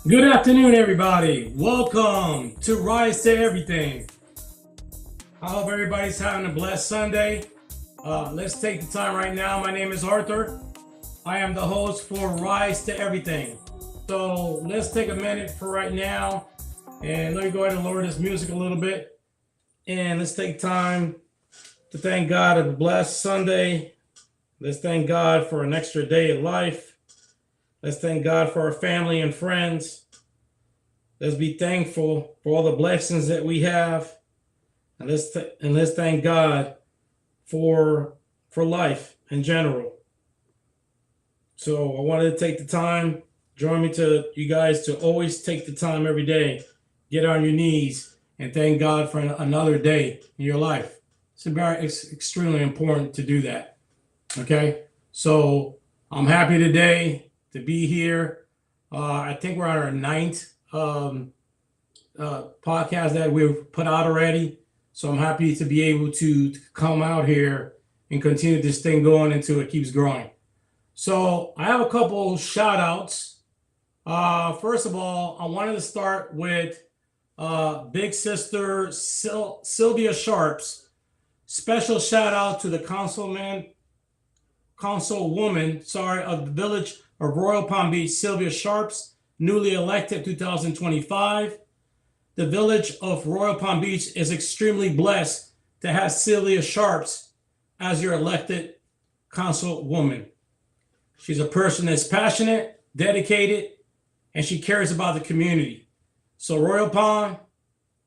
Good afternoon, everybody. Welcome to Rise to Everything. I hope everybody's having a blessed Sunday. Let's take the time right now. My name is Arthur. I am the host for Rise to Everything. So let's take a minute for right now and let me go ahead and lower this music a little bit. And let's take time to thank God of a blessed Sunday. Let's thank God for an extra day of life. Let's thank God for our family and friends. Let's be thankful for all the blessings that we have. And let's thank God for life in general. So I wanted to take the time, join me to you guys to always take the time every day, get on your knees and thank God for another day in your life. It's extremely important to do that. Okay, so I'm happy today to be here. I think we're on our ninth podcast that we've put out already. So I'm happy to be able to come out here and continue this thing going until it keeps growing. So I have a couple shout outs. First of all, I wanted to start with big sister Sylvia Sharps. Special shout out to the councilwoman, of the village of Royal Palm Beach, Sylvia Sharps, newly elected 2025. The village of Royal Palm Beach is extremely blessed to have Sylvia Sharps as your elected councilwoman. She's a person that's passionate, dedicated, and she cares about the community. So Royal Palm,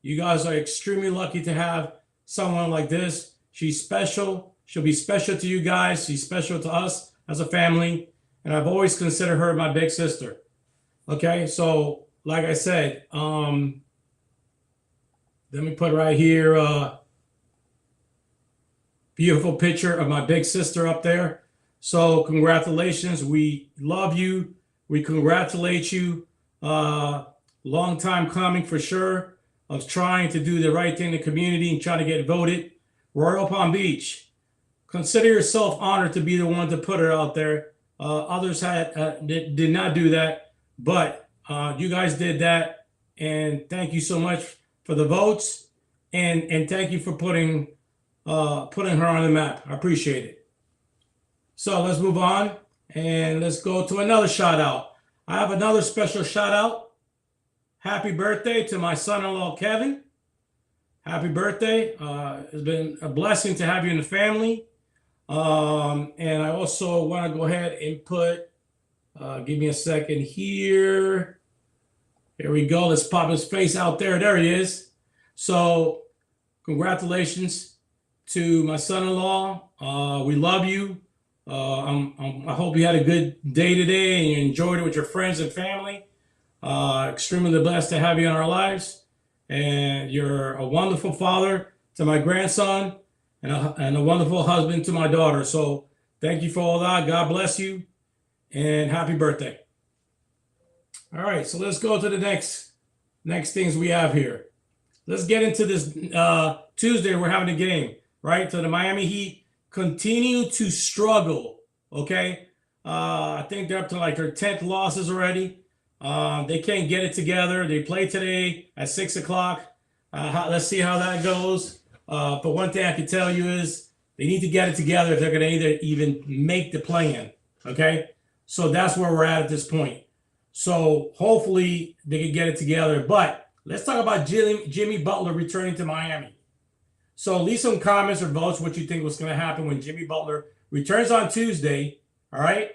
you guys are extremely lucky to have someone like this. She's special. She'll be special to you guys. She's special to us as a family. And I've always considered her my big sister. Okay, so like I said, let me put right here, beautiful picture of my big sister up there. So congratulations. We love you. We congratulate you. Long time coming for sure of trying to do the right thing in the community and trying to get voted. Royal Palm Beach, consider yourself honored to be the one to put her out there. Others did not do that, but you guys did that, and thank you so much for the votes, and thank you for putting her on the map. I appreciate it. So let's move on and let's go to another shout out. I have another special shout out. Happy birthday to my son-in-law Kevin. Happy birthday. It's been a blessing to have you in the family. And I also want to go ahead and put, give me a second here. Here we go. Let's pop his face out there. There he is. So congratulations to my son-in-law. We love you. I hope you had a good day today and you enjoyed it with your friends and family. Extremely blessed to have you in our lives. And you're a wonderful father to my grandson and a wonderful husband to my daughter. So thank you for all that. God bless you and happy birthday. All right, so let's go to the next things we have here. Let's get into this. Tuesday, we're having a game, right? So the Miami Heat continue to struggle, okay? I think they're up to like their 10th losses already. They can't get it together. They play today at 6 o'clock. Let's see how that goes. But one thing I can tell you is they need to get it together if they're going to even make the play-in, okay? So that's where we're at this point. So hopefully they can get it together. But let's talk about Jimmy Butler returning to Miami. So leave some comments or votes what you think was going to happen when Jimmy Butler returns on Tuesday, all right,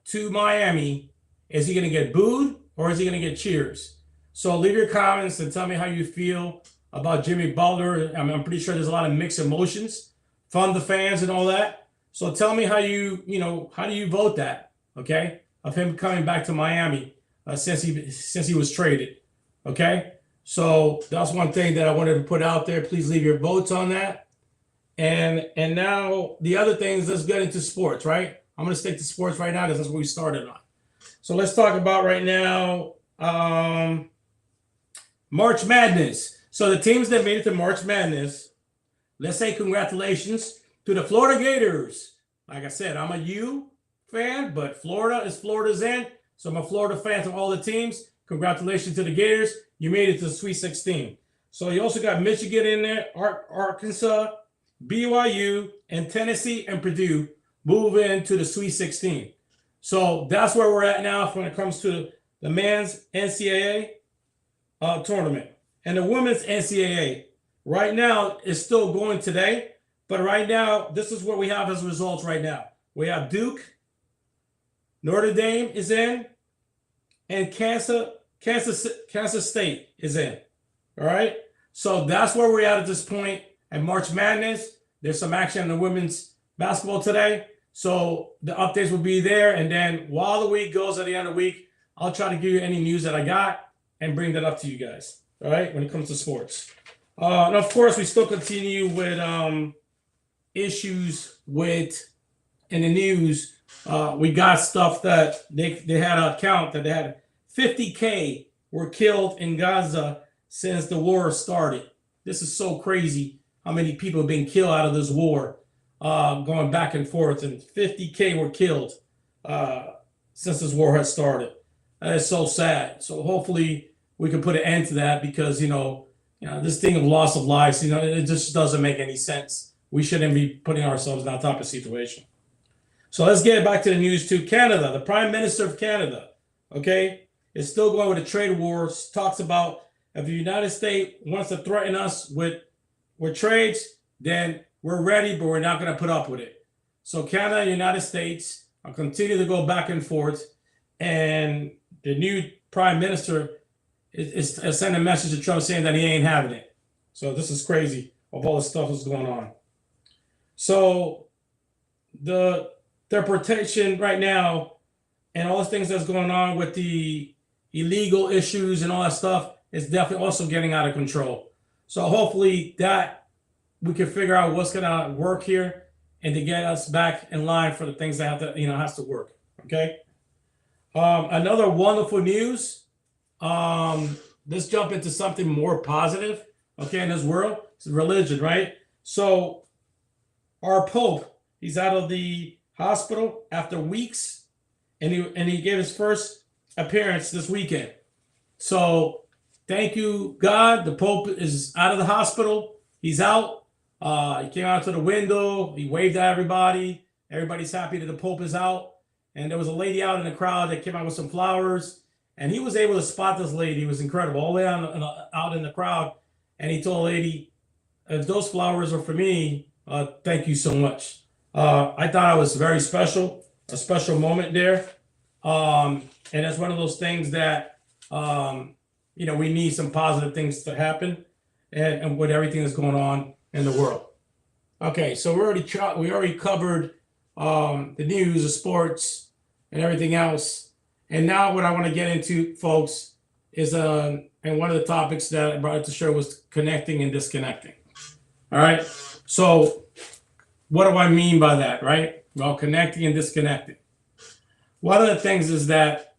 to Miami. Is he going to get booed or is he going to get cheers? So leave your comments and tell me how you feel about Jimmy Butler. I'm pretty sure there's a lot of mixed emotions from the fans and all that. So tell me how do you vote that, okay, of him coming back to Miami since he was traded, okay? So that's one thing that I wanted to put out there. Please leave your votes on that. And now the other things, let's get into sports, right? I'm going to stick to sports right now. This is what we started on. So let's talk about right now March Madness. So the teams that made it to March Madness, let's say congratulations to the Florida Gators. Like I said, I'm a U fan, but Florida is Florida's end. So my Florida fans of all the teams, congratulations to the Gators. You made it to the Sweet 16. So you also got Michigan in there, Arkansas, BYU, and Tennessee and Purdue move into the Sweet 16. So that's where we're at now when it comes to the men's NCAA tournament. And the women's NCAA right now is still going today. But right now, this is what we have as results right now. We have Duke, Notre Dame is in, and Kansas State is in. All right. So that's where we're at this point. And March Madness, there's some action in the women's basketball today. So the updates will be there. And then while the week goes, at the end of the week, I'll try to give you any news that I got and bring that up to you guys. All right. When it comes to sports. And of course, we still continue with issues with in the news. We got stuff that they had a count that they had 50K were killed in Gaza since the war started. This is so crazy how many people have been killed out of this war, going back and forth, and 50K were killed since this war has started. That is so sad. So hopefully we can put an end to that, because this thing of loss of lives, it just doesn't make any sense. We shouldn't be putting ourselves in that type of situation. So let's get back to the news to Canada. The Prime Minister of Canada, okay, is still going with the trade wars. Talks about if the United States wants to threaten us with trades, then we're ready, but we're not going to put up with it. So Canada and the United States are continue to go back and forth, and the new Prime Minister is sending a message to Trump saying that he ain't having it. So this is crazy of all the stuff that's going on. So the deportation right now and all the things that's going on with the illegal issues and all that stuff is definitely also getting out of control. So hopefully that we can figure out what's going to work here and to get us back in line for the things that have to, has to work. Okay. Another wonderful news. Let's jump into something more positive. Okay. In this world, it's religion, right? So our Pope, he's out of the hospital after weeks, and he gave his first appearance this weekend. So thank you, God. The Pope is out of the hospital. He's out. He came out to the window. He waved at everybody. Everybody's happy that the Pope is out. And there was a lady out in the crowd that came out with some flowers, and he was able to spot this lady. It was incredible. All the way out in the crowd, and he told the lady, "If those flowers are for me, thank you so much." I thought it was very special, a special moment there. And it's one of those things that, we need some positive things to happen and with everything that's going on in the world. Okay, so we already covered the news, the sports, and everything else. And now what I want to get into, folks, is and one of the topics that I brought to show was connecting and disconnecting. All right, so what do I mean by that, right? Well, connecting and disconnecting. One of the things is that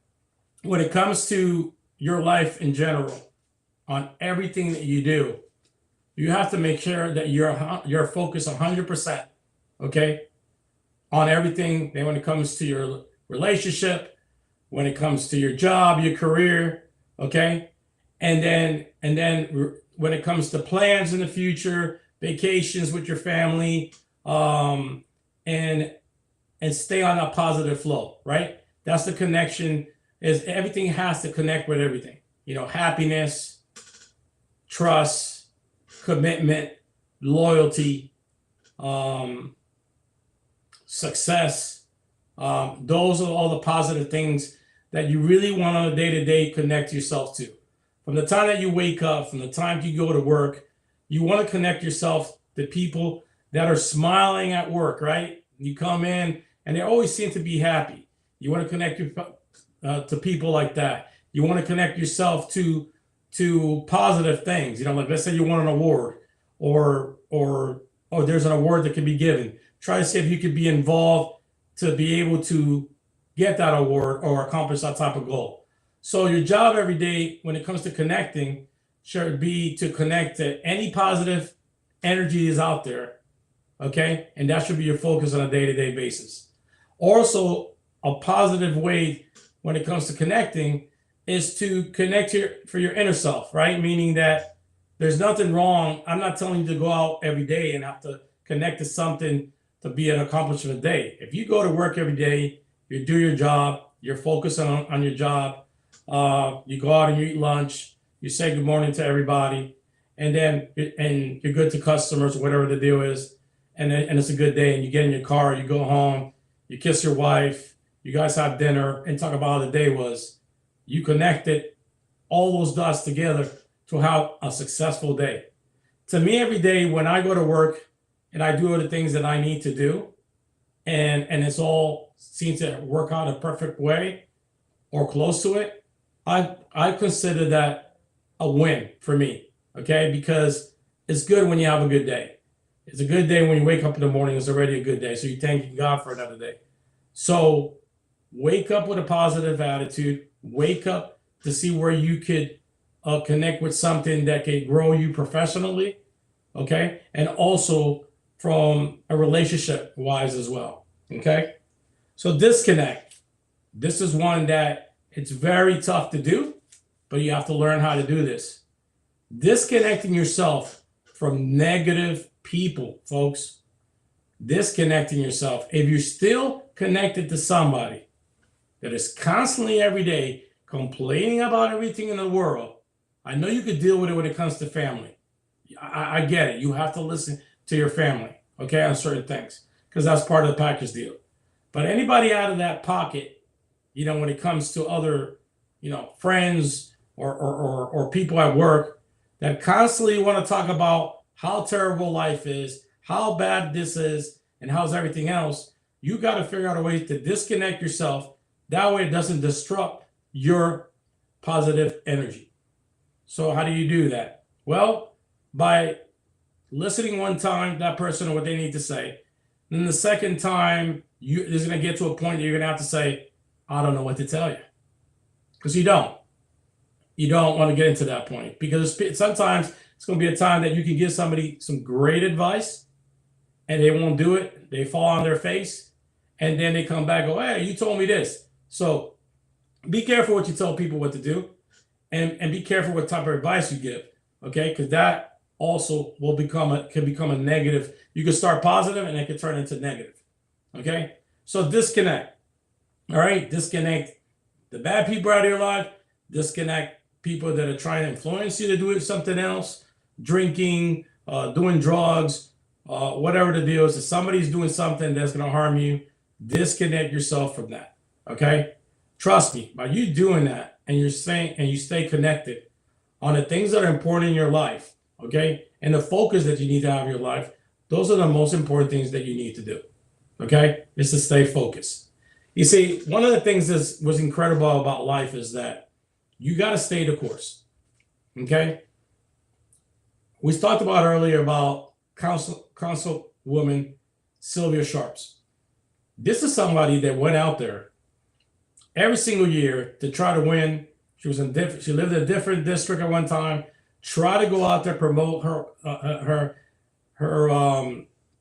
when it comes to your life in general, on everything that you do, you have to make sure that you're focused 100%, okay, on everything. Then when it comes to your relationship, when it comes to your job, your career, okay, and then when it comes to plans in the future, vacations with your family, and stay on a positive flow, right? That's the connection. Is everything has to connect with everything. Happiness, trust, commitment, loyalty, success. Those are all the positive things that you really want on a day-to-day connect yourself to. From the time that you wake up, from the time you go to work, you want to connect yourself to people that are smiling at work, right? You come in and they always seem to be happy. You want to connect to people like that. You want to connect yourself to positive things. Like let's say you won an award, or there's an award that can be given. Try to see if you could be involved to be able to get that award or accomplish that type of goal. So your job every day when it comes to connecting should be to connect to any positive energy is out there, okay? And that should be your focus on a day-to-day basis. Also, a positive way when it comes to connecting is to connect for your inner self, right? Meaning that there's nothing wrong. I'm not telling you to go out every day and have to connect to something to be an accomplishment day. If you go to work every day, you do your job, you're focused on your job, you go out and you eat lunch, you say good morning to everybody, and then you're good to customers, whatever the deal is, and it's a good day, and you get in your car, you go home, you kiss your wife, you guys have dinner and talk about how the day was. You connected all those dots together to have a successful day. To me, every day when I go to work and I do the things that I need to do, and it's all seems to work out a perfect way or close to it, I consider that a win for me. Okay, because it's good when you have a good day. It's a good day when you wake up in the morning. It's already a good day, so you're thanking God for another day. So wake up with a positive attitude. Wake up to see where you could connect with something that can grow you professionally, okay, and also from a relationship wise as well. Okay, so disconnect. This is one that it's very tough to do, but you have to learn how to do this. Disconnecting yourself from negative people, folks. Disconnecting yourself. If you're still connected to somebody that is constantly every day complaining about everything in the world, I know you could deal with it when it comes to family. I get it. You have to listen to your family, okay, on certain things, because that's part of the package deal. But anybody out of that pocket, when it comes to other, friends or people at work that constantly want to talk about how terrible life is, how bad this is, and how's everything else, you got to figure out a way to disconnect yourself. That way it doesn't disrupt your positive energy. So how do you do that? Well, by listening one time, that person or what they need to say. Then the second time, there's going to get to a point that you're going to have to say, I don't know what to tell you. Because you don't. You don't want to get into that point. Because sometimes it's going to be a time that you can give somebody some great advice and they won't do it. They fall on their face. And then they come back and go, hey, you told me this. So be careful what you tell people what to do. And be careful what type of advice you give. Okay? Because that also can become a negative. You can start positive and it can turn into negative. Okay? So disconnect. All right? Disconnect the bad people out of your life. Disconnect people that are trying to influence you to do something else. Drinking, doing drugs, whatever the deal is. If somebody's doing something that's going to harm you, disconnect yourself from that. Okay? Trust me, by you doing that and you stay connected on the things that are important in your life, okay? And the focus that you need to have in your life, those are the most important things that you need to do. Okay? Is to stay focused. You see, one of the things that was incredible about life is that you got to stay the course. Okay? We talked about earlier about Councilwoman Sylvia Sharps. This is somebody that went out there every single year to try to win. She lived in a different district at one time. Try to go out there, promote her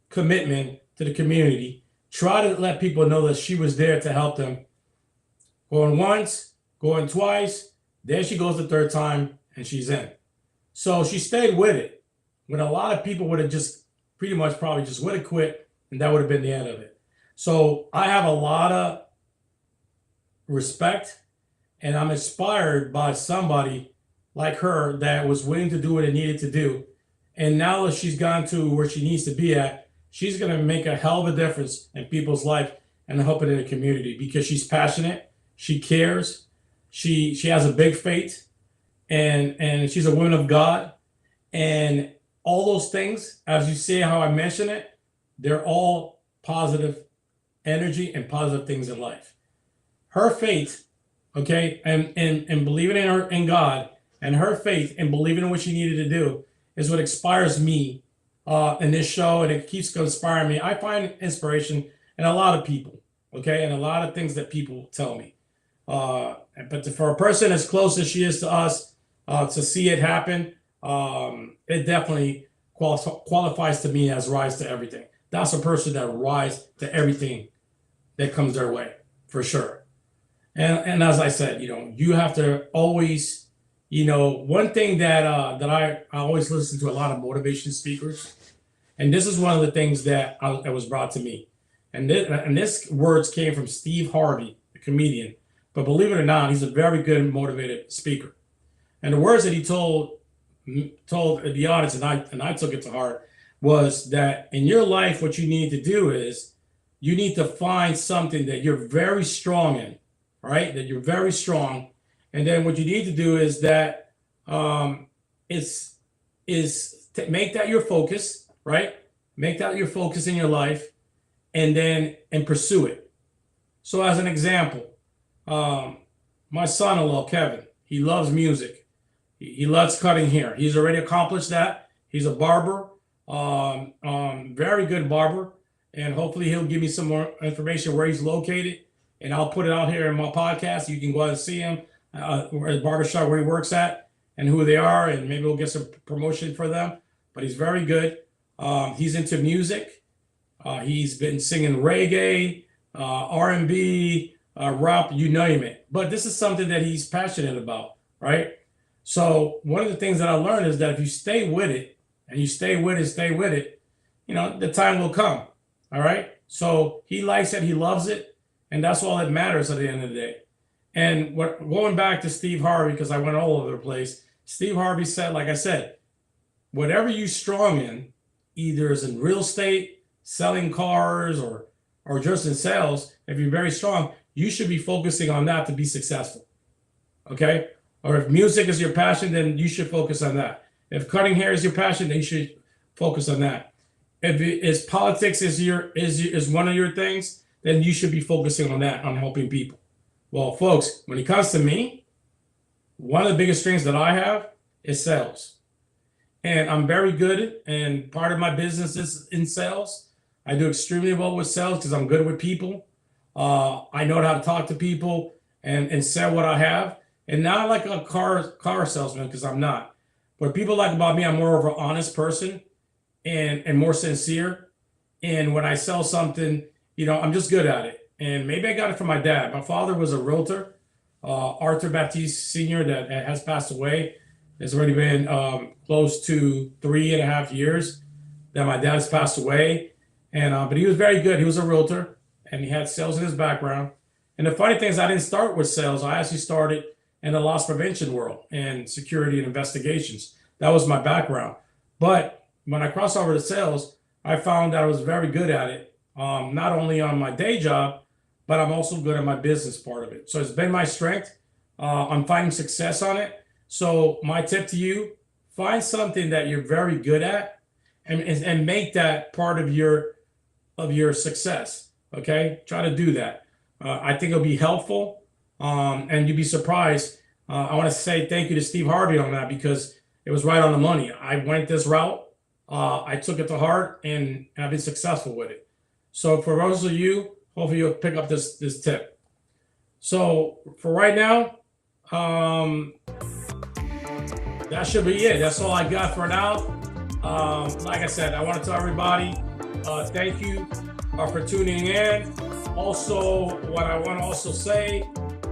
commitment to the community. Try to let people know that she was there to help them. Going once, going twice, then she goes the third time and she's in. So she stayed with it. When a lot of people would have just pretty much probably just would have quit and that would have been the end of it. So I have a lot of respect and I'm inspired by somebody like her that was willing to do what it needed to do. And now that she's gone to where she needs to be at, she's going to make a hell of a difference in people's life and help it in the community because she's passionate, she cares, she has a big faith, and she's a woman of God. And all those things, as you see how I mention it, they're all positive energy and positive things in life. Her faith, okay, and believing in God, and her faith and believing in what she needed to do is what inspires me in this show, and it keeps inspiring me. I find inspiration in a lot of people, okay, and a lot of things that people tell me. But for a person as close as she is to us, to see it happen, it definitely qualifies to me as rise to everything. That's a person that rise to everything that comes their way, for sure. And as I said, you have to always, one thing that I always listen to a lot of motivation speakers, and this is one of the things that was brought to me, and this words came from Steve Harvey, the comedian, but believe it or not, he's a very good motivated speaker. And the words that he told the audience, and I took it to heart, was that in your life, what you need to do is you need to find something that you're very strong in, right? That you're very strong, and then what you need to do is that is to make that your focus, right? Make that your focus in your life, and pursue it. So, as an example, my son-in-law Kevin, he loves music. He loves cutting hair. He's already accomplished that. He's a barber, very good barber, and hopefully he'll give me some more information where he's located, and I'll put it out here in my podcast. You can go out and see him at the barbershop where he works at and who they are, and maybe we'll get some promotion for them. But he's very good. He's into music. He's been singing reggae, R&B, rap, you name it. But this is something that he's passionate about, right? So one of the things that I learned is that if you stay with it, and you stay with it, the time will come. All right. So he likes it, he loves it, and that's all that matters at the end of the day. And going back to Steve Harvey, because I went all over the place, Steve Harvey said, like I said, whatever you're strong in, either is in real estate, selling cars, or just in sales, if you're very strong, you should be focusing on that to be successful. Okay? Or if music is your passion, then you should focus on that. If cutting hair is your passion, then you should focus on that. If politics is one of your things, then you should be focusing on that, on helping people. Well, folks, when it comes to me, one of the biggest strengths that I have is sales. And I'm very good, and part of my business is in sales. I do extremely well with sales because I'm good with people. I know how to talk to people and sell what I have. And not like a car salesman, because I'm not. What people like about me, I'm more of an honest person and more sincere. And when I sell something, I'm just good at it. And maybe I got it from my dad. My father was a realtor, Arthur Baptiste Sr., that has passed away. It's already been close to 3.5 years that my dad's passed away. But he was very good. He was a realtor, and he had sales in his background. And the funny thing is, I didn't start with sales. I actually started in the loss prevention world and security and investigations. That was my background. But when I crossed over to sales, I found that I was very good at it, not only on my day job, but I'm also good at my business part of it. So it's been my strength. I'm finding success on it. So my tip to you, find something that you're very good at and make that part of your success. Okay? Try to do that. I think it'll be helpful. And you'd be surprised. I want to say thank you to Steve Harvey on that, because it was right on the money. I went this route. I took it to heart, and I've been successful with it. So for those of you, hopefully you'll pick up this tip. So for right now, that should be it. That's all I got for now. Like I said, I want to tell everybody, thank you for tuning in. Also, what I want to also say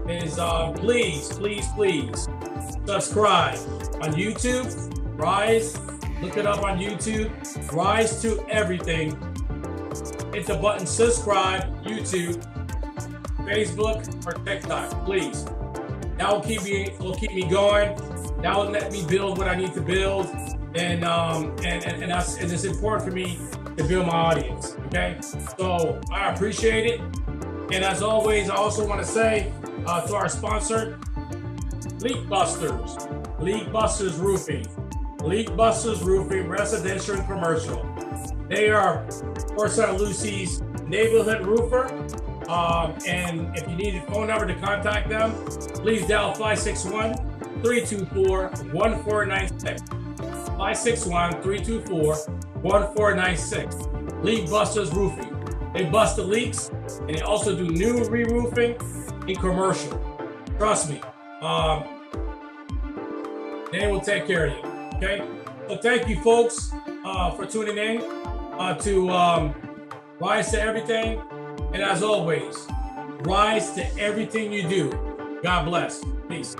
is please subscribe on YouTube. Rise, look it up on YouTube. Rise to Everything. Hit the button subscribe, YouTube, Facebook, or TikTok, please. That will keep me going. That will let me build what I need to build, and it's important for me to build my audience. Okay, so I appreciate it, and as always, I also want to say to our sponsor, Leak Busters Roofing, residential and commercial. They are Port St. Lucie's neighborhood roofer. And if you need a phone number to contact them, please dial 561-324-1496. 561-324-1496. Leak Busters Roofing. They bust the leaks, and they also do new re-roofing and commercial. Trust me, they will take care of you. Okay, so thank you, folks, for tuning in to Rise to Everything. And as always, rise to everything you do. God bless. Peace.